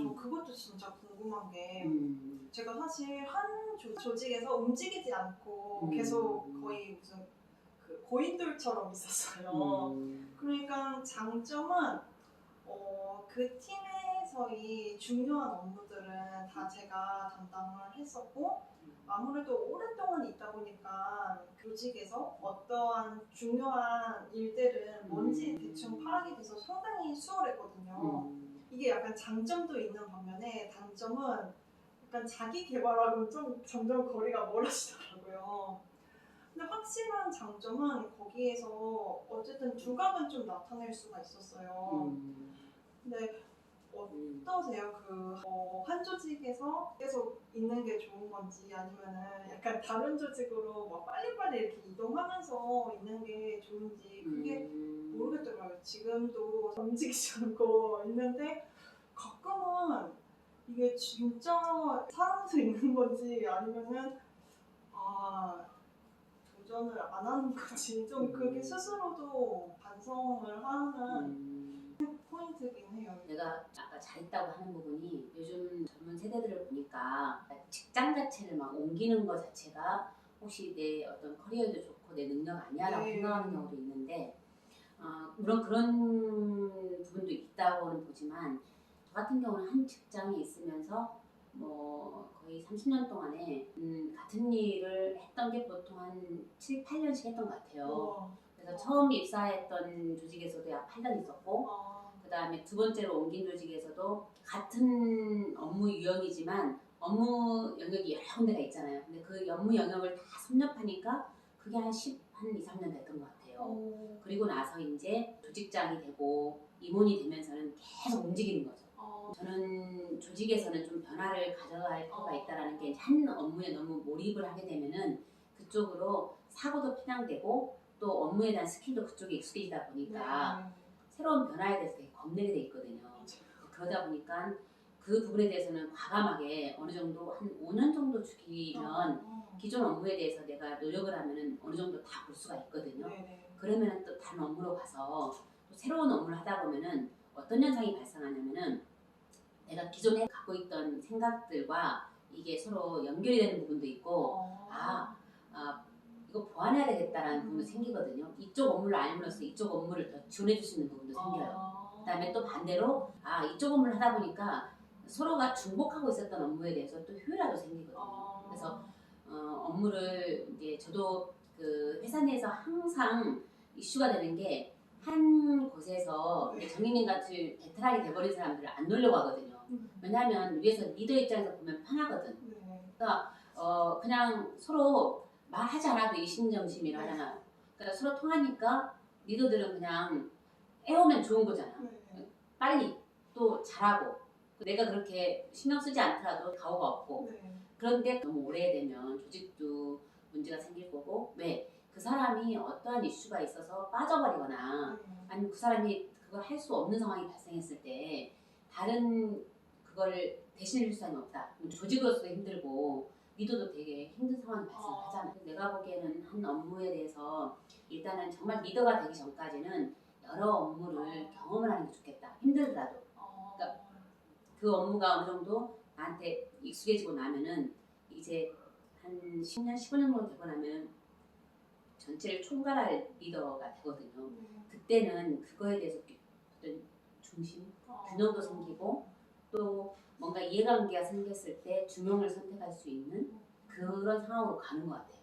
저 그것도 진짜 궁금한 게 제가 사실 한 조직에서 움직이지 않고 계속 거의 무슨 그 고인돌처럼 있었어요. 그러니까 장점은 그 팀에서의 중요한 업무들은 다 제가 담당을 했었고 아무래도 오랫동안 있다 보니까 조직에서 어떠한 중요한 일들은 뭔지 대충 파악이 돼서 상당히 수월했거든요. 이게 약간 장점도 있는 반면에 단점은 약간 자기 개발하고는 좀 점점 거리가 멀어지더라고요. 근데 확실한 장점은 거기에서 어쨌든 두각은 좀 나타낼 수가 있었어요. 근데 어떠세요? 한 조직에서 계속 있는 게 좋은 건지 아니면은 약간 다른 조직으로 막 빨리빨리 이렇게 이동하면서 있는 게 좋은지 그게 모르겠더라고요. 지금도 움직이지 않고 있는데 가끔은 이게 진짜 살아서 있는 건지 아니면은 도전을 안 하는 건지 좀 그게 스스로도 반성을 하는 포인트긴 해요. 내가 아까 잘했다고 하는 부분이 요즘 젊은 세대들을 보니까 직장 자체를 막 옮기는 것 자체가 혹시 내 어떤 커리어에도 좋고 내 능력 아니야 라고 생각하는 경우도 있는데 물론 그런 부분도 있다고는 보지만 저 같은 경우는 한 직장에 있으면서 뭐 거의 30년 동안에 같은 일을 했던 게 보통 한 7, 8년씩 했던 것 같아요. 그래서 처음 입사했던 조직에서도 약 8년 있었고 그 다음에 두 번째로 옮긴 조직에서도 같은 업무 유형이지만 업무 영역이 여러 군데가 있잖아요. 근데 그 업무 영역을 다 섭렵하니까 그게 한 2, 3년 됐던 것 같아요. 그리고 나서 이제 조직장이 되고 임원이 되면서는 계속 움직이는 거죠. 저는 조직에서는 좀 변화를 가져갈 필요가 있다는 게 한 업무에 너무 몰입을 하게 되면은 그쪽으로 사고도 편향되고 또 업무에 대한 스킬도 그쪽에 익숙해지다 보니까 새로운 변화에 대해서 되게 겁내게 돼 있거든요. 그러다 보니까 그 부분에 대해서는 과감하게 어느 정도 한 5년 정도 주기면 기존 업무에 대해서 내가 노력을 하면은 어느 정도 다 볼 수가 있거든요. 그러면은 또 다른 업무로 가서 또 새로운 업무를 하다 보면은 어떤 현상이 발생하냐면은 내가 기존에 갖고 있던 생각들과 이게 서로 연결이 되는 부분도 있고 이거 보완해야 되겠다라는 부분도 생기거든요. 이쪽 업무를 알므로써 이쪽 업무를 더 지원해 줄 수 있는 부분도 생겨요. 그 다음에 또 반대로 이쪽 업무를 하다 보니까 서로가 중복하고 있었던 업무에 대해서 또 효율화도 생기거든요. 그래서 업무를 이제 저도 그 회사 내에서 항상 이슈가 되는 게 한 곳에서 정인님 같이 베테랑이 돼버린 사람들을 안 놀려고 하거든요. 왜냐하면 위에서 리더 입장에서 보면 편하거든. 그러니까 그냥 서로 말하지 않아도 이심점심이라 하잖아. 그러니까 서로 통하니까 리더들은 그냥 애오면 좋은 거잖아. 빨리 또 잘하고 내가 그렇게 신경 쓰지 않더라도 가오가 없고 그런데 너무 오래되면 조직도 문제가 생길 거고 왜? 그 사람이 어떠한 이슈가 있어서 빠져버리거나 아니면 그 사람이 그걸 할 수 없는 상황이 발생했을 때 다른 그걸 대신해 줄 사람이 없다. 조직으로서도 힘들고 리더도 되게 힘든 상황이 발생하잖아요. 내가 보기에는 한 업무에 대해서 일단은 정말 리더가 되기 전까지는 여러 업무를 경험을 하는 게 좋겠다. 힘들더라도. 그러니까 그 업무가 어느 정도 나한테 익숙해지고 나면은 이제 한 10년, 15년 정도 되고 나면 전체를 총괄할 리더가 되거든요. 그때는 그거에 대해서 어떤 중심, 균형도 생기고 또 뭔가 이해관계가 생겼을 때 중용을 선택할 수 있는 그런 상황으로 가는 것 같아요.